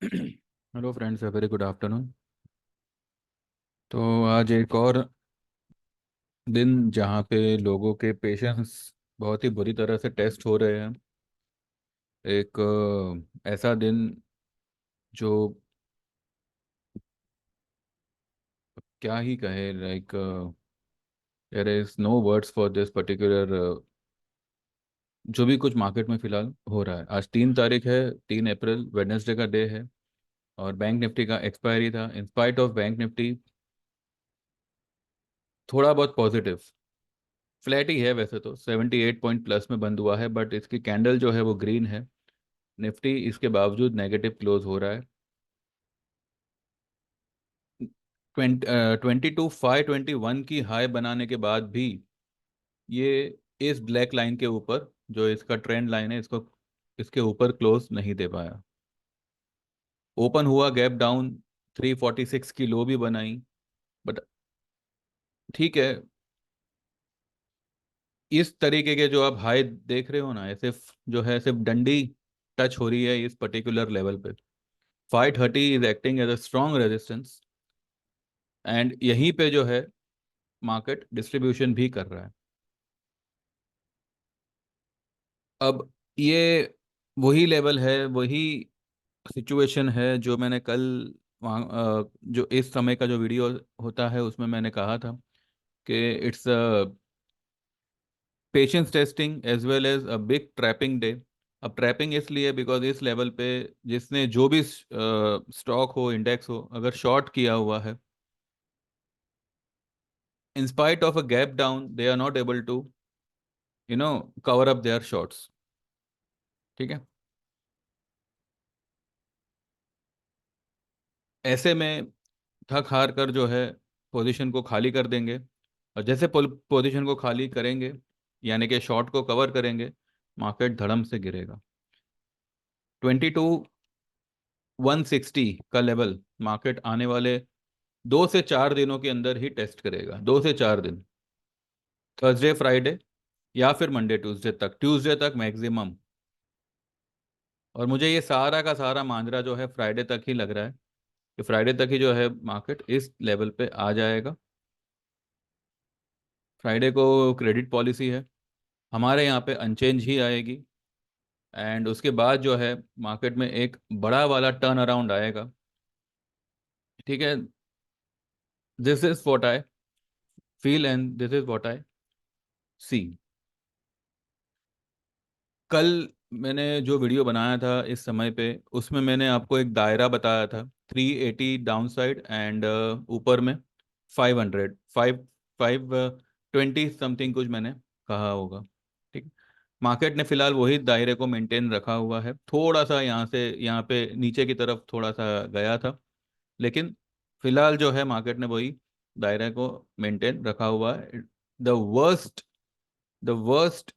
Hello friends, very good afternoon. तो आज एक और दिन जहाँ पे लोगों के पेशेंस बहुत ही बुरी तरह से टेस्ट हो रहे हैं। एक ऐसा दिन जो क्या ही कहे, like there is no words for this particular. जो भी कुछ मार्केट में फिलहाल हो रहा है, आज 3 तारीख है, 3 अप्रैल वेडनेसडे का डे है। और बैंक निफ्टी का एक्सपायरी था। इन स्पाइट ऑफ बैंक निफ्टी थोड़ा बहुत पॉजिटिव, फ्लैट ही है वैसे तो, 78 पॉइंट प्लस में बंद हुआ है, बट इसकी कैंडल जो है वो ग्रीन है। निफ्टी इसके बावजूद नेगेटिव क्लोज हो रहा है। 22,521 की हाई बनाने के बाद भी ये इस ब्लैक लाइन के ऊपर, जो इसका ट्रेंड लाइन है, इसको इसके ऊपर क्लोज नहीं दे पाया। ओपन हुआ गैप डाउन, 346 की लो भी बनाई। बट ठीक है, इस तरीके के जो आप हाई देख रहे हो ना, ऐसे जो है सिर्फ डंडी टच हो रही है इस पर्टिकुलर लेवल पे। 530 is acting as a strong resistance, and यहीं पे जो है मार्केट डिस्ट्रीब्यूशन भी कर रहा है। अब ये वही लेवल है, वही सिचुएशन है जो मैंने कल वहाँ जो इस समय का जो वीडियो होता है उसमें मैंने कहा था कि it's a patience testing as well as a big trapping day. अब ट्रैपिंग इसलिए बिकॉज इस लेवल पे जिसने जो भी स्टॉक हो, इंडेक्स हो, अगर शॉर्ट किया हुआ है, in spite of a gap down they are not able to cover up their shorts. ठीक है, ऐसे में थक हार कर जो है पोजीशन को खाली कर देंगे। और जैसे पोजीशन को खाली करेंगे, यानी कि शॉर्ट को कवर करेंगे, मार्केट धड़म से गिरेगा। 22,160 का लेवल मार्केट आने वाले 2 से 4 दिनों के अंदर ही टेस्ट करेगा। 2 से 4 दिन, थर्सडे फ्राइडे या फिर मंडे ट्यूसडे तक, ट्यूसडे तक मैक्सिमम। और मुझे ये सारा का सारा मांजरा जो है फ्राइडे तक ही लग रहा है कि फ्राइडे तक ही जो है मार्केट इस लेवल पे आ जाएगा। फ्राइडे को क्रेडिट पॉलिसी है, हमारे यहाँ पे अनचेंज ही आएगी। एंड उसके बाद जो है मार्केट में एक बड़ा वाला टर्न अराउंड आएगा। ठीक है, this is what I feel and this is what I see. कल मैंने जो वीडियो बनाया था इस समय पे, उसमें मैंने आपको एक दायरा बताया था, 380 डाउन साइड एंड ऊपर में 500, 520 समथिंग कुछ मैंने कहा होगा। ठीक, मार्केट ने फिलहाल वही दायरे को मेंटेन रखा हुआ है। थोड़ा सा यहाँ से यहाँ पे नीचे की तरफ थोड़ा सा गया था, लेकिन फिलहाल जो है मार्केट ने वही दायरे को मेंटेन रखा हुआ है। The worst the worst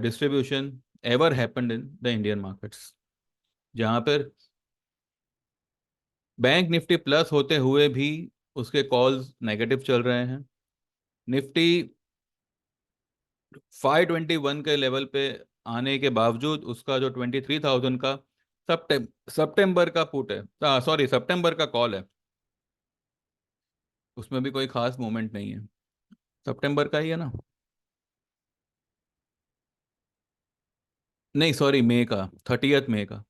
distribution ever happened in the Indian markets, जहां पर बैंक निफ्टी प्लस होते हुए भी उसके कॉल्स नेगेटिव चल रहे हैं। निफ्टी 521 के लेवल पे आने के बावजूद उसका जो 23,000 का सितंबर का पुट है, सॉरी सितंबर का कॉल है, उसमें भी कोई खास मूवमेंट नहीं है। सितंबर का ही है ना? नहीं सॉरी, मई का, 30 मई का।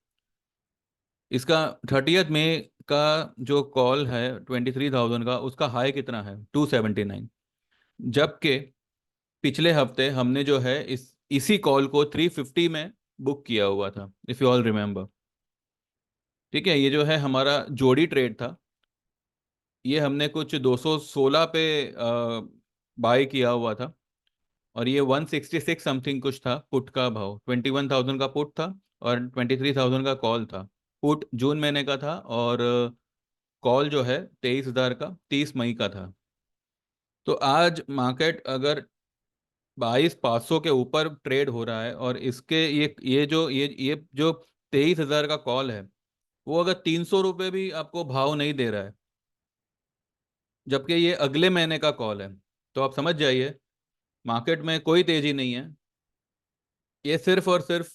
इसका 30 मई का जो कॉल है 23,000 का, उसका हाई कितना है? 279। जबकि पिछले हफ्ते हमने जो है इसी कॉल को 350 में बुक किया हुआ था, इफ यू ऑल रिमेम्बर। ठीक है, ये जो है हमारा जोड़ी ट्रेड था। ये हमने कुछ 216 पे बाय किया हुआ था, और ये 166 समथिंग कुछ था पुट का भाव। 21,000 का पुट था और 23,000 का कॉल था। पुट जून महीने का था, और कॉल जो है 23,000 का 30 मई का था। तो आज मार्केट अगर 22,500 के ऊपर ट्रेड हो रहा है, और इसके ये जो 23,000 का कॉल है, वो अगर 300 रुपये भी आपको भाव नहीं दे रहा है, जबकि ये अगले महीने का कॉल है, तो आप समझ जाइए मार्केट में कोई तेजी नहीं है। ये सिर्फ और सिर्फ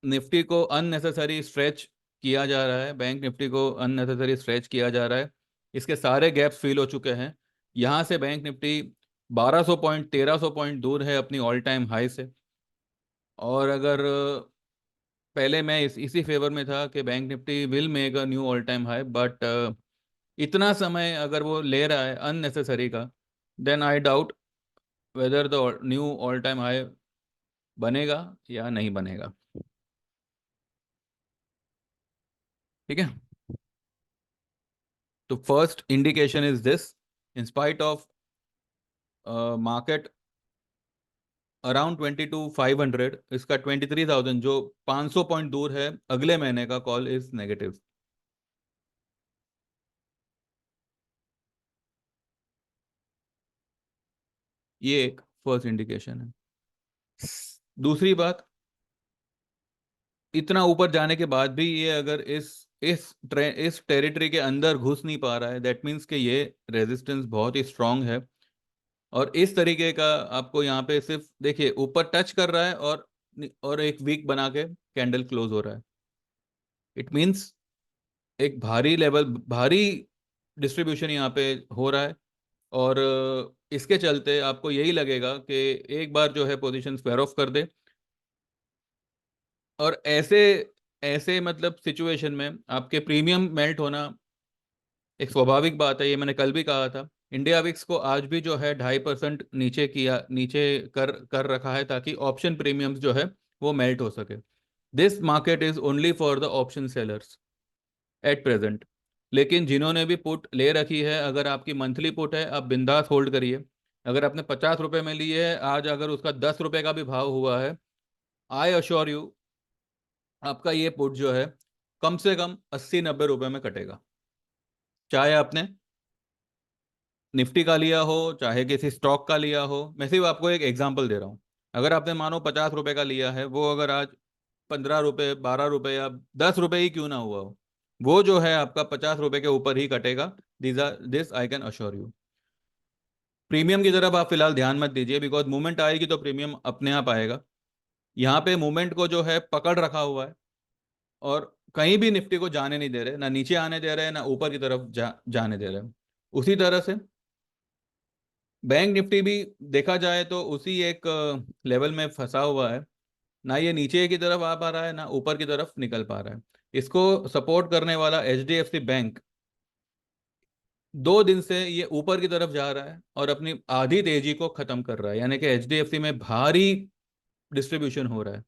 निफ्टी को अननेसेसरी स्ट्रेच किया जा रहा है, बैंक निफ्टी को अननेसेसरी स्ट्रेच किया जा रहा है। इसके सारे गैप्स फिल हो चुके हैं। यहाँ से बैंक निफ्टी 1200 पॉइंट 1300 पॉइंट दूर है अपनी ऑल टाइम हाई से। और अगर पहले मैं इसी फेवर में था कि Bank Nifty will make a new all time high, but इतना समय अगर वो ले रहा है अननेसेसरी का, then I doubt whether the new all time high बनेगा या नहीं बनेगा। ठीक है। तो first indication is this, in spite of market around 22,500, इसका 23,000 जो 500 पॉइंट दूर है, अगले महीने का कॉल इज नेगेटिव। ये एक फर्स्ट इंडिकेशन है। दूसरी बात, इतना ऊपर जाने के बाद भी ये अगर इस टेरिटरी के अंदर घुस नहीं पा रहा है, दैट मीन्स कि ये रेजिस्टेंस बहुत ही स्ट्रांग है। और इस तरीके का आपको यहाँ पे सिर्फ देखिए ऊपर टच कर रहा है और एक वीक बना के कैंडल क्लोज हो रहा है। इट मीन्स एक भारी लेवल, भारी डिस्ट्रीब्यूशन यहाँ पे हो रहा है। और इसके चलते आपको यही लगेगा कि एक बार जो है पोजीशन स्क्वायर ऑफ कर दे। और ऐसे ऐसे मतलब सिचुएशन में आपके प्रीमियम मेल्ट होना एक स्वाभाविक बात है। ये मैंने कल भी कहा था। इंडिया विक्स को आज भी जो है 2.5% नीचे कर कर रखा है, ताकि ऑप्शन प्रीमियम्स जो है वो मेल्ट हो सके। This market is only for the option sellers at present. लेकिन जिन्होंने भी पुट ले रखी है, अगर आपकी मंथली पुट है, आप बिंदास होल्ड करिए। अगर आपने 50 रुपए में ली है, आज अगर उसका 10 रुपए का भी भाव हुआ है, आई अश्योर यू आपका ये पुट जो है कम से कम 80-90 रुपए में कटेगा। चाहे आपने निफ्टी का लिया हो, चाहे किसी स्टॉक का लिया हो। मैं सिर्फ आपको एक एग्जांपल दे रहा हूँ। अगर आपने मानो 50 रुपए का लिया है, वो अगर आज 15 रुपए 12 रुपए या 10 रुपए ही क्यों ना हुआ हो, वो जो है आपका 50 रुपए के ऊपर ही कटेगा। This I can assure you. Premium की तरफ आप फिलहाल ध्यान मत दीजिए, बिकॉज मूवमेंट आएगी तो प्रीमियम अपने आप आएगा। यहाँ पे मूवमेंट को जो है पकड़ रखा हुआ है, और कहीं भी निफ्टी को जाने नहीं दे रहे, ना नीचे आने दे रहे हैं, ना ऊपर की तरफ जाने दे रहे हैं। उसी तरह से बैंक निफ्टी भी देखा जाए तो उसी एक लेवल में फंसा हुआ है। ना ये नीचे की तरफ आ पा रहा है, ना ऊपर की तरफ निकल पा रहा है। इसको सपोर्ट करने वाला HDFC बैंक 2 दिन से ये ऊपर की तरफ जा रहा है और अपनी आधी तेजी को खत्म कर रहा है, यानी कि HDFC में भारी डिस्ट्रीब्यूशन हो रहा है।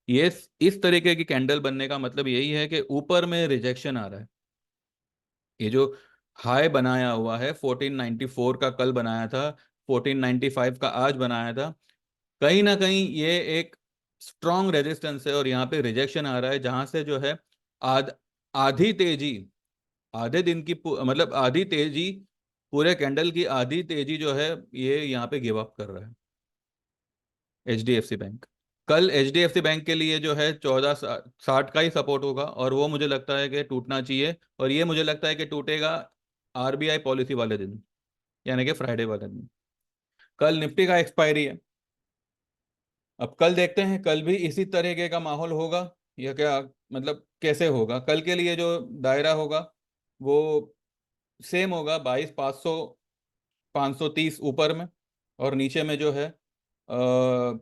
ये इस तरीके की कैंडल बनने का मतलब यही है कि ऊपर में रिजेक्शन आ रहा है। ये जो हाई बनाया हुआ है 1494 का कल बनाया था, 1495 का आज बनाया था, कहीं ना कहीं ये एक स्ट्रॉन्ग रेजिस्टेंस है। और यहाँ पे रिजेक्शन आ रहा है, जहां से जो है आध आधी तेजी, आधे दिन की मतलब आधी तेजी, पूरे कैंडल की आधी तेजी जो है ये यहाँ पे गिव अप कर रहा है HDFC बैंक। कल HDFC बैंक के लिए जो है 1460 का ही सपोर्ट होगा, और वो मुझे लगता है कि टूटना चाहिए। और ये मुझे लगता है कि टूटेगा RBI पॉलिसी वाले दिन, यानी कि फ्राइडे वाले दिन। कल निफ्टी का एक्सपायरी है। अब कल देखते हैं, कल भी इसी तरीके का माहौल होगा या क्या, मतलब कैसे होगा। कल के लिए जो दायरा होगा वो सेम होगा, 22,500 530 ऊपर में, और नीचे में जो है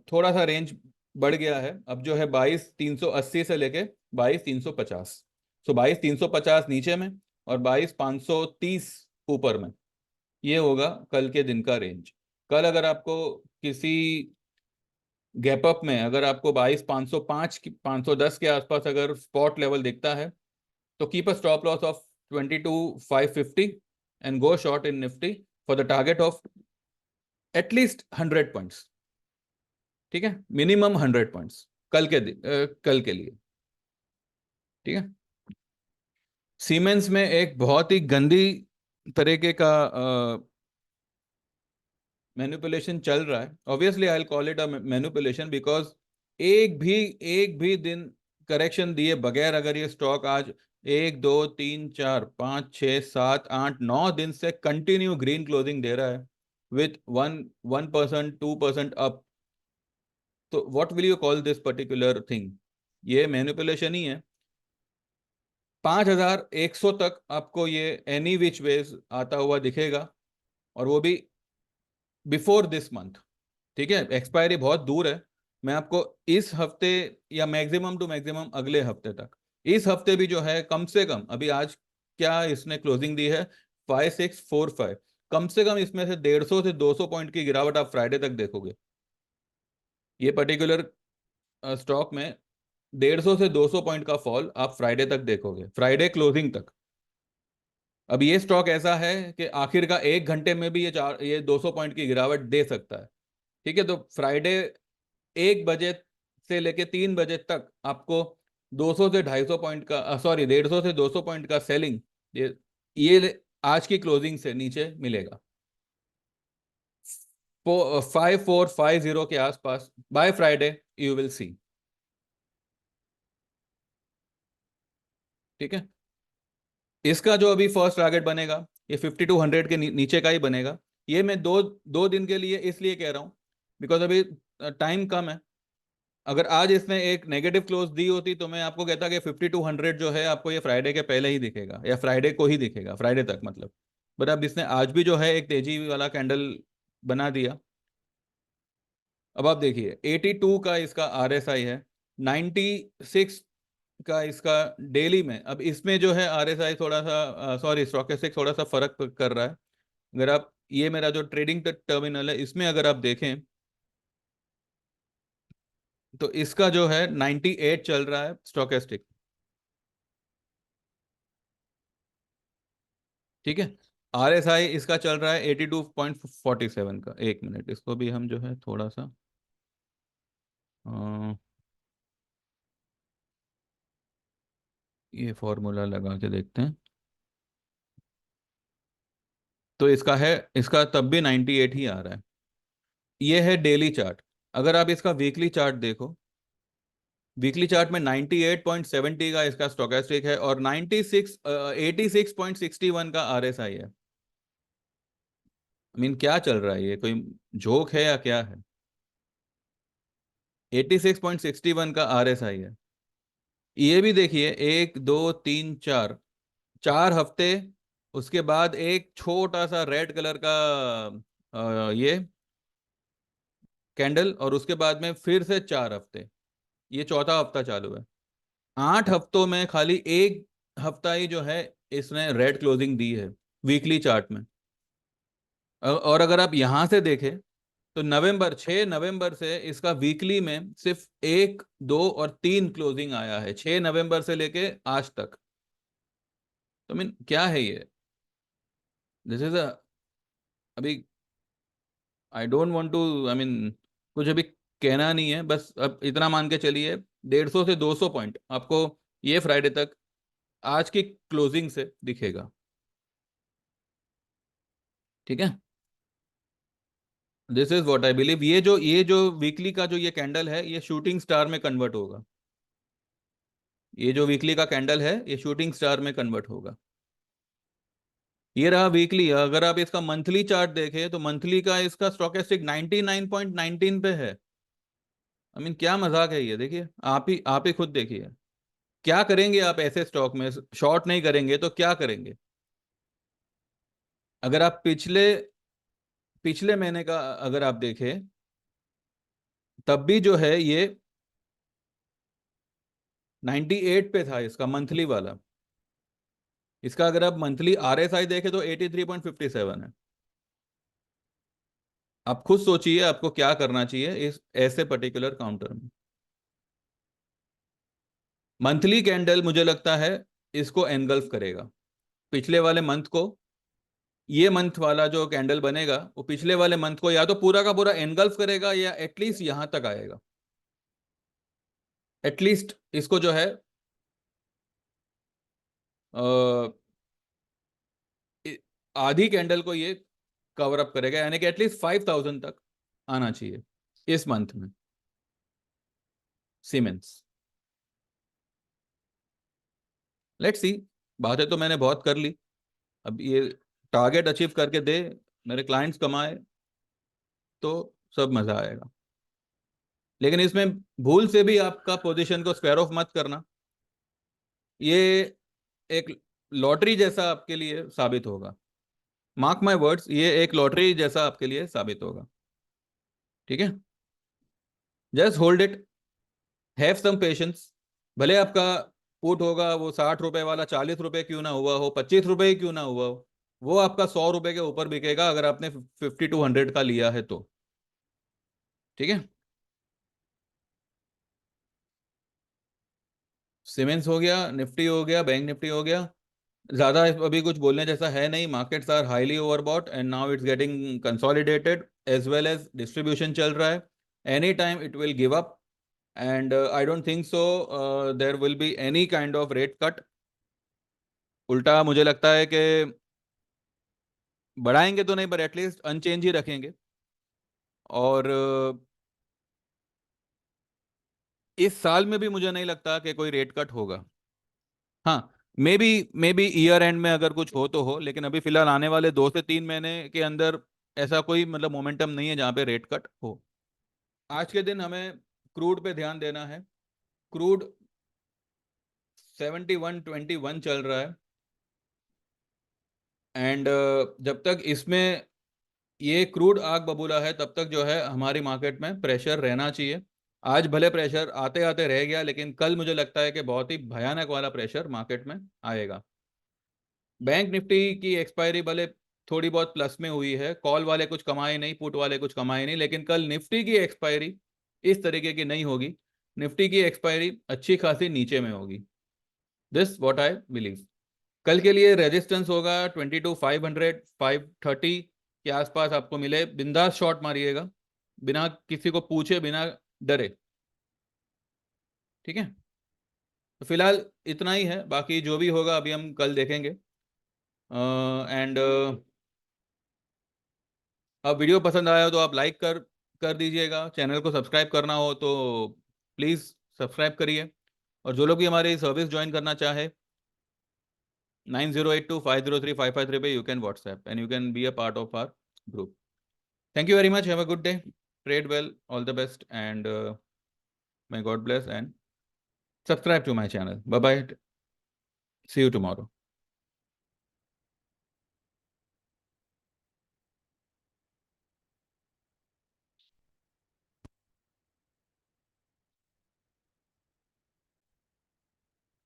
थोड़ा सा रेंज बढ़ गया है। अब जो है 22,380 से लेके 22,350। सो 22,350 नीचे में और 22,530 ऊपर में, ये होगा कल के दिन का रेंज। कल अगर आपको किसी गैप अप में, अगर आपको 22,505 510 के आसपास अगर स्पॉट लेवल दिखता है, तो keep a stop loss of 22,550 and go short in Nifty for the target of at least 100 points. ठीक है, मिनिमम 100 पॉइंट्स कल के लिए। ठीक है। सीमेंस में एक बहुत ही गंदी तरीके का मैनिपुलेशन चल रहा है। Obviously I will call it a manipulation, because एक भी दिन करेक्शन दिए बगैर अगर ये स्टॉक आज 1 2 3 4 5 6 7 8 9 दिन से कंटिन्यू ग्रीन क्लोजिंग दे रहा है विथ 1% 2% अप, तो what will you call this particular thing? ये मैनिपुलेशन ही है। 5100 तक आपको ये एनी विच वेज आता हुआ दिखेगा, और वो भी बिफोर दिस मंथ। ठीक है, एक्सपायरी बहुत दूर है। मैं आपको इस हफ्ते, या मैक्सिमम टू मैक्सिमम अगले हफ्ते तक, इस हफ्ते भी जो है कम से कम, अभी आज क्या इसने क्लोजिंग दी है, 5645, कम से कम इसमें से 150 से 200 पॉइंट की गिरावट आप फ्राइडे तक देखोगे। ये पर्टिकुलर स्टॉक में 150 से 200 पॉइंट का फॉल आप फ्राइडे तक देखोगे, फ्राइडे क्लोजिंग तक। अब ये स्टॉक ऐसा है कि आखिर का 1 घंटे में भी ये 200 पॉइंट की गिरावट दे सकता है। ठीक है, तो फ्राइडे 1 बजे से लेके 3 बजे तक आपको 200 से 250 पॉइंट का, सॉरी, 150 से 200 पॉइंट का सेलिंग, ये आज की क्लोजिंग से नीचे मिलेगा, 5450 के आसपास by Friday you will see. ठीक है, इसका जो अभी फर्स्ट टारगेट बनेगा, ये 5200 के नीचे का ही बनेगा। ये मैं दो दो दिन के लिए इसलिए कह रहा हूँ, बिकॉज अभी टाइम कम है। अगर आज इसने एक नेगेटिव क्लोज दी होती तो मैं आपको कहता कि 5200 जो है आपको ये फ्राइडे के पहले ही दिखेगा, या फ्राइडे को ही दिखेगा, फ्राइडे तक मतलब। बट अब इसने आज भी जो है एक तेजी वाला कैंडल बना दिया। अब आप देखिए 82 का इसका RSI है, 96 का इसका डेली में। अब इसमें जो है RSI थोड़ा सा, सॉरी, स्टॉकेस्टिक थोड़ा सा फर्क कर रहा है। अगर आप, ये मेरा जो ट्रेडिंग टर्मिनल है, इसमें अगर आप देखें तो इसका जो है 98 चल रहा है स्टॉकेस्टिक। ठीक है, RSI इसका चल रहा है 82.47 का। 1 मिनट, इसको भी हम जो है थोड़ा सा अ, ये फॉर्मूला लगा के देखते हैं। तो इसका है, इसका तब भी 98 ही आ रहा है। ये है डेली चार्ट। अगर आप इसका वीकली चार्ट देखो, वीकली चार्ट में 98.70 का इसका स्टोकेस्टिक है, और 86 86.61 का RSI है। I मीन क्या चल रहा है, ये कोई जोक है या क्या है? 86.61 का RSI है। ये भी देखिए, 1 2 3 4, 4 हफ्ते, उसके बाद एक छोटा सा रेड कलर का ये कैंडल, और उसके बाद में फिर से 4 हफ्ते। ये चौथा हफ्ता चालू है। 8 हफ्तों में खाली एक हफ्ता ही जो है इसने रेड क्लोजिंग दी है वीकली चार्ट में। और अगर आप यहां से देखें तो 6 नवंबर से इसका वीकली में सिर्फ 1 2 और 3 क्लोजिंग आया है, 6 नवंबर से लेके आज तक। तो मीन क्या है ये? दिस इज अ, अभी I don't want to, I mean कुछ अभी कहना नहीं है, बस अब इतना मान के चलिए 150 से 200 पॉइंट आपको ये फ्राइडे तक आज की क्लोजिंग से दिखेगा। ठीक है, this is what I believe. ये जो वीकली का जो ये कैंडल है, ये शूटिंग स्टार में कन्वर्ट होगा। ये जो वीकली का कैंडल है, ये शूटिंग स्टार में कन्वर्ट होगा। ये रहा वीकली। अगर आप इसका मंथली चार्ट देखें तो मंथली का इसका स्टोकेस्टिक 99.19 पे है। आई मीन क्या मजाक है ये? देखिए, आप ही खुद देखिए। क्या करेंगे आप ऐसे स्टॉक में? शॉर्ट नहीं करेंगे तो क्या करेंगे? अगर आप पिछले पिछले महीने का अगर आप देखें, तब भी जो है ये 98 पे था इसका मंथली वाला। इसका अगर आप मंथली RSI देखें तो 83.57 है। आप खुद सोचिए आपको क्या करना चाहिए इस ऐसे पर्टिकुलर काउंटर में। मंथली कैंडल मुझे लगता है इसको एनगल्फ करेगा, पिछले वाले मंथ को। ये मंथ वाला जो कैंडल बनेगा वो पिछले वाले मंथ को या तो पूरा का पूरा एनगल्फ करेगा, या एटलीस्ट यहां तक आएगा। एटलीस्ट इसको जो है अ, आधी कैंडल को ये कवर अप करेगा, यानी कि एटलीस्ट 5000 तक आना चाहिए इस मंथ में सीमेंस। Let's see. बातें तो मैंने बहुत कर ली। अब ये टारगेट अचीव करके दे, मेरे क्लाइंट्स कमाए, तो सब मजा आएगा। लेकिन इसमें भूल से भी आपका पोजीशन को स्क्वायर ऑफ मत करना। ये एक लॉटरी जैसा आपके लिए साबित होगा। मार्क माय वर्ड्स, ये एक लॉटरी जैसा आपके लिए साबित होगा। ठीक है, just hold it, have some patience. भले आपका पुट होगा वो 60 रुपए वाला 40 रुपए क्यों ना हुआ हो, 25 रुपए ही क्यों ना हुआ हो, वो आपका 100 रुपए के ऊपर बिकेगा अगर आपने 50 to 100 का लिया है तो। ठीक है, सीमेंस हो गया, निफ्टी हो गया, बैंक निफ्टी हो गया। ज्यादा अभी कुछ बोलने जैसा है नहीं। Markets are highly overbought and now it's getting consolidated as well as distribution चल रहा है। Any time it will give up and I don't think so there will be any kind of rate cut. उल्टा मुझे लगता है कि बढ़ाएंगे तो नहीं, पर एटलीस्ट अनचेंज ही रखेंगे। और इस साल में भी मुझे नहीं लगता कि कोई रेट कट होगा। हाँ, मे बी ईयर एंड में अगर कुछ हो तो हो, लेकिन अभी फिलहाल आने वाले 2 से 3 महीने के अंदर ऐसा कोई मतलब मोमेंटम नहीं है जहाँ पे रेट कट हो। आज के दिन हमें क्रूड पे ध्यान देना है। क्रूड 71.21 चल रहा है एंड जब तक इसमें ये क्रूड आग बबूला है तब तक जो है हमारी मार्केट में प्रेशर रहना चाहिए। आज भले प्रेशर आते आते रह गया, लेकिन कल मुझे लगता है कि बहुत ही भयानक वाला प्रेशर मार्केट में आएगा। बैंक निफ्टी की एक्सपायरी भले थोड़ी बहुत प्लस में हुई है, कॉल वाले कुछ कमाए नहीं, पुट वाले कुछ कमाए नहीं, लेकिन कल निफ्टी की एक्सपायरी इस तरीके की नहीं होगी। निफ्टी की एक्सपायरी अच्छी खासी नीचे में होगी। This what I believe. कल के लिए रेजिस्टेंस होगा 22,500 530 के आसपास आपको मिले, बिंदास शॉट मारिएगा, बिना किसी को पूछे, बिना डरे। ठीक है, तो फिलहाल इतना ही है, बाकी जो भी होगा अभी हम कल देखेंगे। एंड अब वीडियो पसंद आया हो तो आप लाइक कर दीजिएगा। चैनल को सब्सक्राइब करना हो तो प्लीज़ सब्सक्राइब करिए। और जो लोग भी हमारी सर्विस ज्वाइन करना चाहे, 9082503553 पे you can WhatsApp and you can be a part of our group. Thank you very much, have a good day, trade well, all the best and may God bless and subscribe to my channel. Bye bye, see you tomorrow.